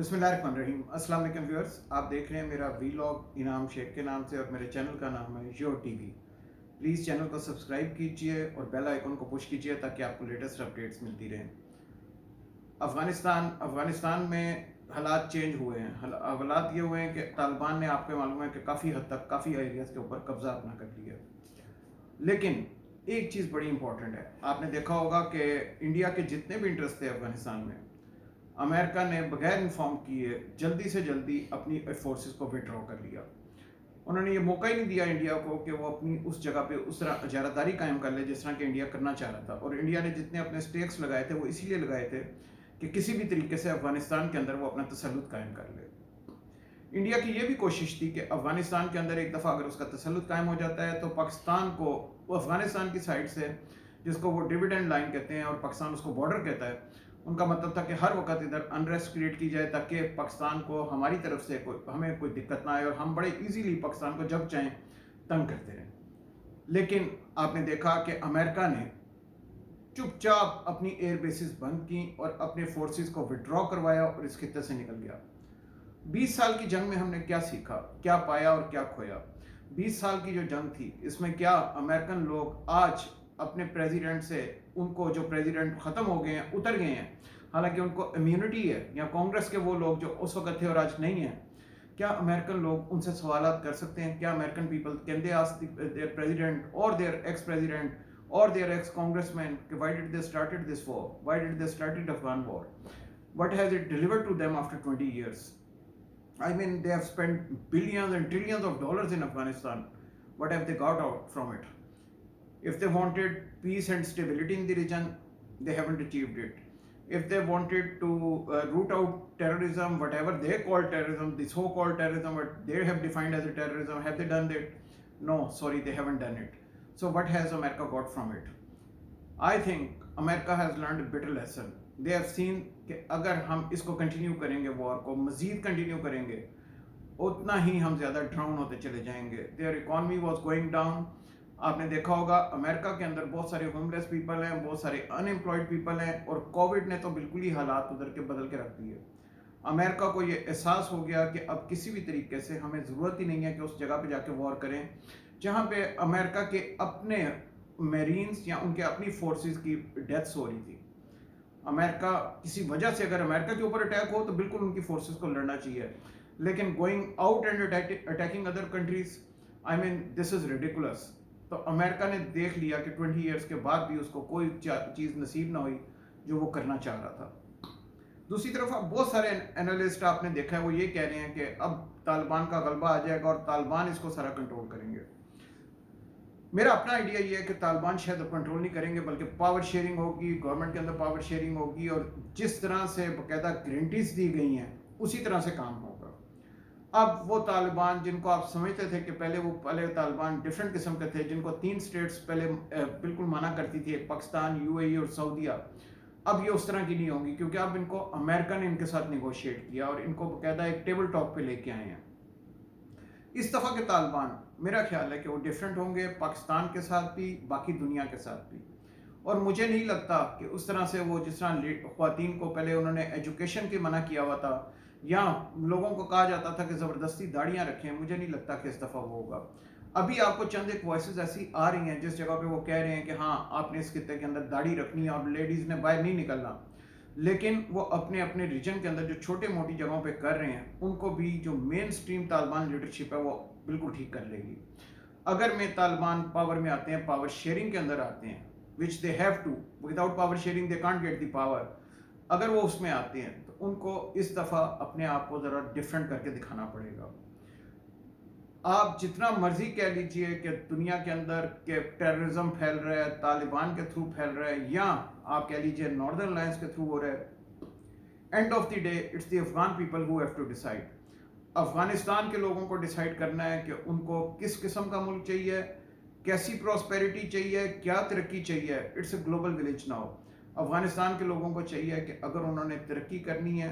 बिस्मिल्लाहिर्रहमानिर्रहीम। अस्सलाम वालेकुम व्यूअर्स, आप देख रहे हैं मेरा वीलॉग इनाम शेख के नाम से और मेरे चैनल का नाम है योर टीवी। प्लीज़ चैनल को सब्सक्राइब कीजिए और बेल आइकन को पुश कीजिए ताकि आपको लेटेस्ट अपडेट्स मिलती रहें। अफ़गानिस्तान में हालात चेंज हुए हैं। हालात ये हुए हैं कि तालिबान ने, आपको मालूम है कि काफ़ी हद तक काफ़ी एरियाज़ के ऊपर कब्ज़ा अपना कर लिया। लेकिन एक चीज़ बड़ी इंपॉर्टेंट है, आपने देखा होगा कि इंडिया के जितने भी इंटरेस्ट थे अफ़गानिस्तान में, अमेरिका ने बगैर इन्फॉर्म किए जल्दी से जल्दी अपनी फोर्सेस को विड्रॉ कर लिया। उन्होंने ये मौका ही नहीं दिया इंडिया को कि वो अपनी उस जगह पे उस तरह इजारादारी कायम कर ले जिस तरह कि इंडिया करना चाह रहा था। और इंडिया ने जितने अपने स्टेक्स लगाए थे वो इसीलिए लगाए थे कि किसी भी तरीके से अफगानिस्तान के अंदर वो अपना तसल्लुत कायम कर ले। इंडिया की ये भी कोशिश थी कि अफगानिस्तान के अंदर एक दफ़ा अगर उसका तसल्लुत कायम हो जाता है तो पाकिस्तान को, वो अफगानिस्तान की साइड से, जिसको वो डिविडेंड लाइन कहते हैं और पाकिस्तान उसको बॉर्डर कहता है, उनका मतलब था कि हर वक्त इधर अनरेस्ट क्रिएट की जाए ताकि पाकिस्तान को हमारी तरफ से हमें कोई दिक्कत ना आए और हम बड़े इजीली पाकिस्तान को जब चाहें तंग करते रहें। लेकिन आपने देखा कि अमेरिका ने चुपचाप अपनी एयर बेसिस बंद की और अपने फोर्सेस को विड्रॉ करवाया और इस खित्ते से निकल गया। 20 साल की जंग में हमने क्या सीखा, क्या पाया और क्या खोया? 20 साल की जो जंग थी, इसमें क्या अमेरिकन लोग आज अपने प्रेसिडेंट से, उनको जो प्रेसिडेंट ख़त्म हो गए हैं, उतर गए हैं, हालांकि उनको इम्यूनिटी है, या कांग्रेस के वो लोग जो उस वक्त थे और आज नहीं हैं, क्या अमेरिकन लोग उनसे सवालात कर सकते हैं? क्या American people can they ask their president और देयर एक्स प्रेसिडेंट और देयर एक्स कांग्रेसमैन कि why did they started this war, why did they started Afghan war, what has it delivered to them after 20 years? I mean, they have spent billions and trillions of dollars in Afghanistan. What have they got out from it? If they wanted peace and stability in the region, they haven't achieved it. If they wanted to root out terrorism, whatever they call terrorism, the so-called terrorism, what they have defined as a terrorism, have they done that? No, sorry, they haven't done it. So what has America got from it? I think America has learned a bitter lesson. They have seen कि अगर हम इसको continue करेंगे, war को मज़ीद continue करेंगे, उतना ही हम ज़्यादा ड्राउन होते चले जाएंगे। Their economy was going down. आपने देखा होगा अमेरिका के अंदर बहुत सारे होमलेस पीपल हैं, बहुत सारे अनएम्प्लॉयड पीपल हैं, और कोविड ने तो बिल्कुल ही हालात उधर के बदल के रख दिए। अमेरिका को ये एहसास हो गया कि अब किसी भी तरीके से हमें ज़रूरत ही नहीं है कि उस जगह पे जाके वॉर करें जहाँ पे अमेरिका के अपने मेरीन्स या उनके अपनी फोर्सेस की डेथ्स हो रही थी। अमेरिका किसी वजह से, अगर अमेरिका के ऊपर अटैक हो तो बिल्कुल उनकी फोर्सेस को लड़ना चाहिए, लेकिन going out and attacking other countries, I mean this is ridiculous. तो अमेरिका ने देख लिया कि 20 ईयर्स के बाद भी उसको कोई चीज़ नसीब ना हुई जो वो करना चाह रहा था। दूसरी तरफ आप बहुत सारे एनालिस्ट आपने देखा है, वो ये कह रहे हैं कि अब तालिबान का गलबा आ जाएगा और तालिबान इसको सारा कंट्रोल करेंगे। मेरा अपना आइडिया ये है कि तालिबान शायद कंट्रोल नहीं करेंगे, बल्कि पावर शेयरिंग होगी, गवर्नमेंट के अंदर पावर शेयरिंग होगी, और जिस तरह से बाकायदा गारंटीज दी गई हैं उसी तरह से काम होगा। अब वो तालिबान जिनको आप समझते थे कि पहले तालिबान डिफरेंट किस्म के थे, जिनको 3 स्टेट्स पहले बिल्कुल मना करती थी, पाकिस्तान, यूएई और सऊदीया, अब ये उस तरह की नहीं होंगी, क्योंकि अब इनको अमेरिका ने इनके साथ निगोशिएट किया और इनको बाकायदा एक टेबल टॉक पे लेके आए हैं। इस दफ़ा के तालिबान, मेरा ख्याल है कि वो डिफरेंट होंगे, पाकिस्तान के साथ भी, बाकी दुनिया के साथ भी। और मुझे नहीं लगता कि उस तरह से वो, जिस तरह ख्वातीन को पहले उन्होंने एजुकेशन के मना किया हुआ था, या लोगों को कहा जाता था कि ज़बरदस्ती दाढ़ियाँ रखें, मुझे नहीं लगता कि इस दफ़ा वो होगा। अभी आपको चंद एक वॉइसेस ऐसी आ रही हैं जिस जगह पे वो कह रहे हैं कि हाँ, आपने इस खित्ते के अंदर दाढ़ी रखनी है और लेडीज़ ने बाहर नहीं निकलना, लेकिन वो अपने अपने रीजन के अंदर जो छोटे मोटी जगहों पे कर रहे हैं, उनको भी जो मेन स्ट्रीम तालिबान लीडरशिप है वो बिल्कुल ठीक कर लेगी। अगर में तालिबान पावर में आते हैं, पावर शेयरिंग के अंदर आते हैं, which they have to, without power sharing they can't get the power, अगर वो उसमें आते हैं तो उनको इस दफ़ा अपने आप को ज़रा डिफरेंट करके दिखाना पड़ेगा। आप जितना मर्जी कह लीजिए कि दुनिया के अंदर के टेररिज्म फैल रहा है, तालिबान के थ्रू फैल रहा है, या आप कह लीजिए नॉर्दर्न अलायंस के थ्रू हो रहा है, end of the day it's the Afghan people who have to decide. Afghanistan के लोगों को डिसाइड करना है कि उनको किस किस्म का मुल्क चाहिए, कैसी प्रॉस्पेरिटी चाहिए, क्या तरक्की चाहिए। It's a global village now. Afghanistan के लोगों को चाहिए कि अगर उन्होंने तरक्की करनी है,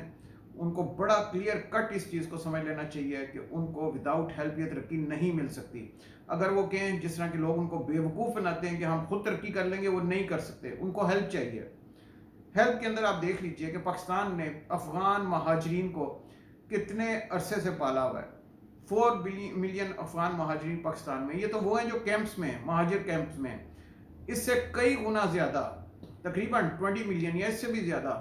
उनको बड़ा क्लियर कट इस चीज़ को समझ लेना चाहिए कि उनको विदाउट हेल्प ये तरक्की नहीं मिल सकती। अगर वो कहें, जिस तरह के लोग उनको बेवकूफ़ बनाते हैं कि हम खुद तरक्की कर लेंगे, वो नहीं कर सकते, उनको हेल्प चाहिए। हेल्प के अंदर आप देख लीजिए कि पाकिस्तान ने अफ़गान महाजरीन को कितने अरसे से पाला हुआ है। 4 मिलियन अफ़गान महाजरीन पाकिस्तान में, ये तो वो हैं जो कैंप्स में हैं, महाजिर कैंप्स में हैं। इससे कई गुना ज़्यादा, तकरीबन 20 मिलियन या इससे भी ज़्यादा,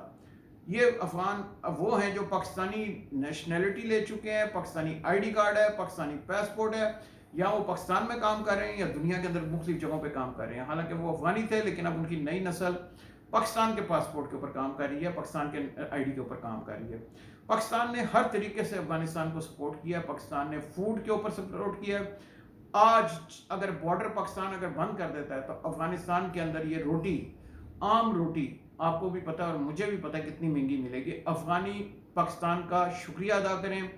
ये अफ़गान वो हैं जो पाकिस्तानी नेशनैलिटी ले चुके हैं, पाकिस्तानी आईडी कार्ड है, पाकिस्तानी पासपोर्ट है, या वो पाकिस्तान में काम कर रहे हैं या दुनिया के अंदर मुख्तलिफ जगहों पे काम कर रहे हैं। हालांकि वो अफ़गानी थे, लेकिन अब उनकी नई नस्ल पाकिस्तान के पासपोर्ट के ऊपर काम कर रही है, पाकिस्तान के आईडी के ऊपर काम कर रही है। पाकिस्तान ने हर तरीके से अफगानिस्तान को सपोर्ट किया, पाकिस्तान ने फूड के ऊपर सपोर्ट किया। आज अगर बॉर्डर पाकिस्तान अगर बंद कर देता है तो अफगानिस्तान के अंदर ये रोटी, आम रोटी, आपको भी पता है और मुझे भी पता है कितनी महंगी मिलेगी। अफगानी पाकिस्तान का शुक्रिया अदा करें।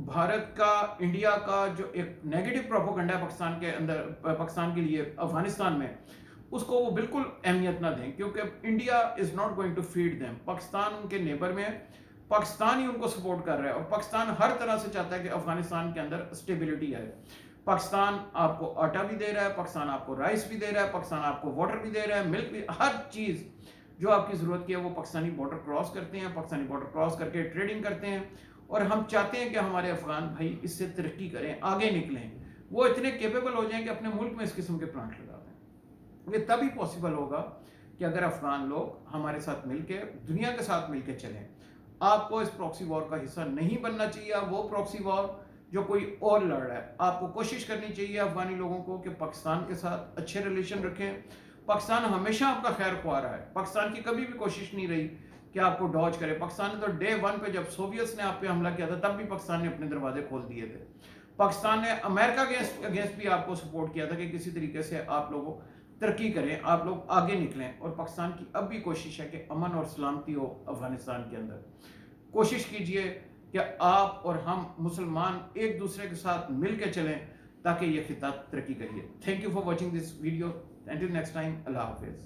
भारत का, इंडिया का जो एक नेगेटिव प्रोपोगंडा है पाकिस्तान के अंदर, पाकिस्तान के लिए अफगानिस्तान में, उसको वो बिल्कुल अहमियत ना दें, क्योंकि India is not going to feed them. Pakistan उनके नेबर में है, पाकिस्तान ही उनको सपोर्ट कर रहा है और पाकिस्तान हर तरह से चाहता है कि अफगानिस्तान के अंदर स्टेबिलिटी आए। पाकिस्तान आपको आटा भी दे रहा है, पाकिस्तान आपको राइस भी दे रहा है, पाकिस्तान आपको वाटर भी दे रहा है, मिल्क भी, हर चीज़ जो आपकी ज़रूरत की है वो पाकिस्तानी बॉर्डर क्रॉस करते हैं, पाकिस्तानी बॉर्डर क्रॉस करके ट्रेडिंग करते हैं। और हम चाहते हैं कि हमारे अफगान भाई इससे तरक्की करें, आगे निकलें, वो इतने केपेबल हो जाएं कि अपने मुल्क में इस किस्म के प्लांट लगा दें। ये तभी पॉसिबल होगा कि अगर अफगान लोग हमारे साथ मिलके, दुनिया के साथ मिलके चलें। आपको इस प्रॉक्सी वॉर का हिस्सा नहीं बनना चाहिए, वो प्रॉक्सी वॉर जो कोई और लड़ रहा है। आपको कोशिश करनी चाहिए अफगानी लोगों को कि पाकिस्तान के साथ अच्छे रिलेशन रखें। पाकिस्तान हमेशा आपका खैर ख्वाह रहा है, पाकिस्तान की कभी भी कोशिश नहीं रही कि आपको डॉज करे। पाकिस्तान ने तो डे 1 पे जब सोवियट्स ने आप पे हमला किया था तब भी पाकिस्तान ने अपने दरवाजे खोल दिए थे। पाकिस्तान ने अमेरिका के अगेंस्ट भी आपको सपोर्ट किया था कि किसी तरीके से आप लोगों तरक्की करें, आप लोग आगे निकलें। और पाकिस्तान की अब भी कोशिश है कि अमन और सलामती हो अफगानिस्तान के अंदर। कोशिश कीजिए कि आप और हम मुसलमान एक दूसरे के साथ मिल के चलें ताकि ये खिता तरक्की करिए। Thank you for watching this video. Until next time, Allah Hafiz.